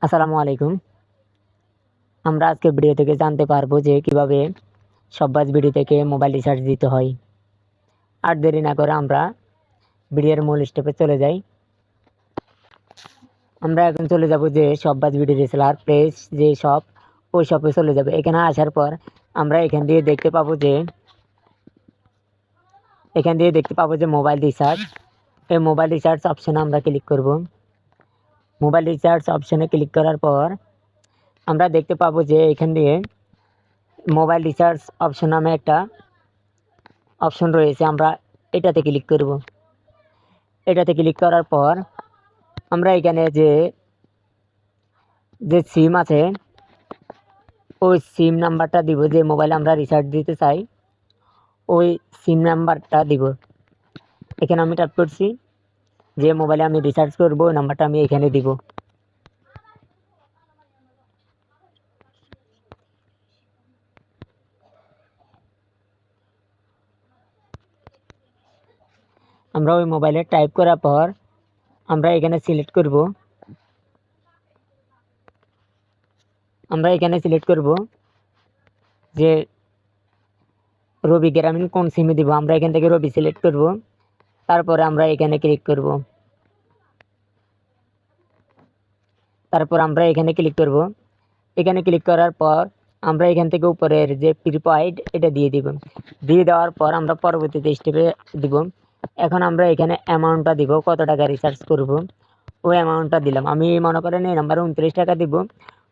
আসসালামু আলাইকুম। আমরা আজকে ভিডিও থেকে জানতে পারবো যে কিভাবে শপবাজ ভিডিও থেকে মোবাইল রিচার্জ দিতে হয়। আর দেরি না করে আমরা ভিডিওর মূল স্টেপে চলে যাই। আমরা এখন চলে যাব যে শপবাজ ভিডিও রিসেলার প্লেস যে শপ, ওই শপে চলে যাবে। এখানে আসার পর আমরা এখান দিয়ে দেখতে পাবো যে মোবাইল রিচার্জ। এই মোবাইল রিচার্জ অপশনে আমরা ক্লিক করব। মোবাইল রিচার্জ অপশনে ক্লিক করার পর আমরা দেখতে পাবো যে এখান দিয়ে মোবাইল রিচার্জ অপশন নামে একটা অপশন রয়েছে। আমরা এটাতে ক্লিক করব। এটাতে ক্লিক করার পর আমরা এখানে যে সিম আছে ওই সিম নাম্বারটা দিব, যে মোবাইলে আমরা রিচার্জ দিতে চাই ওই সিম নাম্বারটা দিব। এখানে আমি টাইপ করছি যে মোবাইলে আমি রিচার্জ করব, ওই নাম্বারটা আমি এখানে দিব। আমরা ওই মোবাইলে টাইপ করার পর আমরা এখানে সিলেক্ট করব। যে রবি গ্রামীণ কোন সিমে দিব। আমরা এখান থেকে রবি সিলেক্ট করব। তারপরে আমরা এখানে ক্লিক করব। এখানে ক্লিক করার পর আমরা এখান থেকে উপরের যে প্রিপেইড এটা দিয়ে দিব। দিয়ে দেওয়ার পর আমরা পরবর্তীতে স্টেপে দিব। এখন আমরা এখানে অ্যামাউন্টটা দিব, কত টাকা রিচার্জ করব ওই অ্যামাউন্টটা দিলাম। আমি মনে করেন এই নাম্বারে 29 টাকা দিব।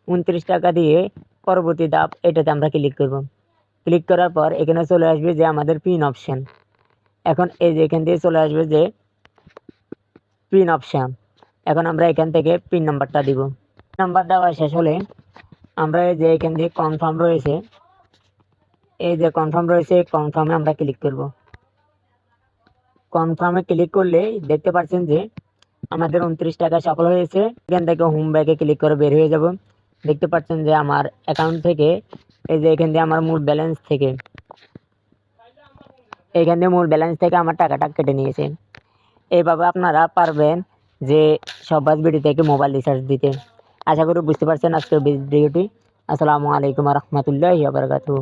29 টাকা দিয়ে পরবর্তী ধাপ এটাতে আমরা ক্লিক করব। ক্লিক করার পর এখানে চলে আসবে যে আমাদের পিন অপশান। এখন এই যে এখান দিয়ে চলে আসবে যে পিন অপশান। এখন আমরা এখান থেকে পিন নাম্বারটা দিব। নাম্বার দেওয়া শেষ হলে আমরা এই যে এখান দিয়ে কনফার্ম রয়েছে, কনফার্মে আমরা ক্লিক করব। কনফার্মে ক্লিক করলে দেখতে পাচ্ছেন যে আমাদের 29 টাকা সফল হয়েছে। এখান থেকে হোম ব্যাগে ক্লিক করে বের হয়ে যাব। দেখতে পাচ্ছেন যে আমার অ্যাকাউন্ট থেকে এই যে এখান দিয়ে আমার মূল ব্যালেন্স থেকে আমার টাকাটা কেটে নিয়েছে। এইভাবে আপনারা পারবেন যে শপবাজ ভিডিও থেকে মোবাইল রিচার্জ দিতে। আশা করি বুঝতে পারছেন আজকের ভিডিওটি। আসসালামু আলাইকুম ওয়া রাহমাতুল্লাহি ওয়া বারাকাতুহু।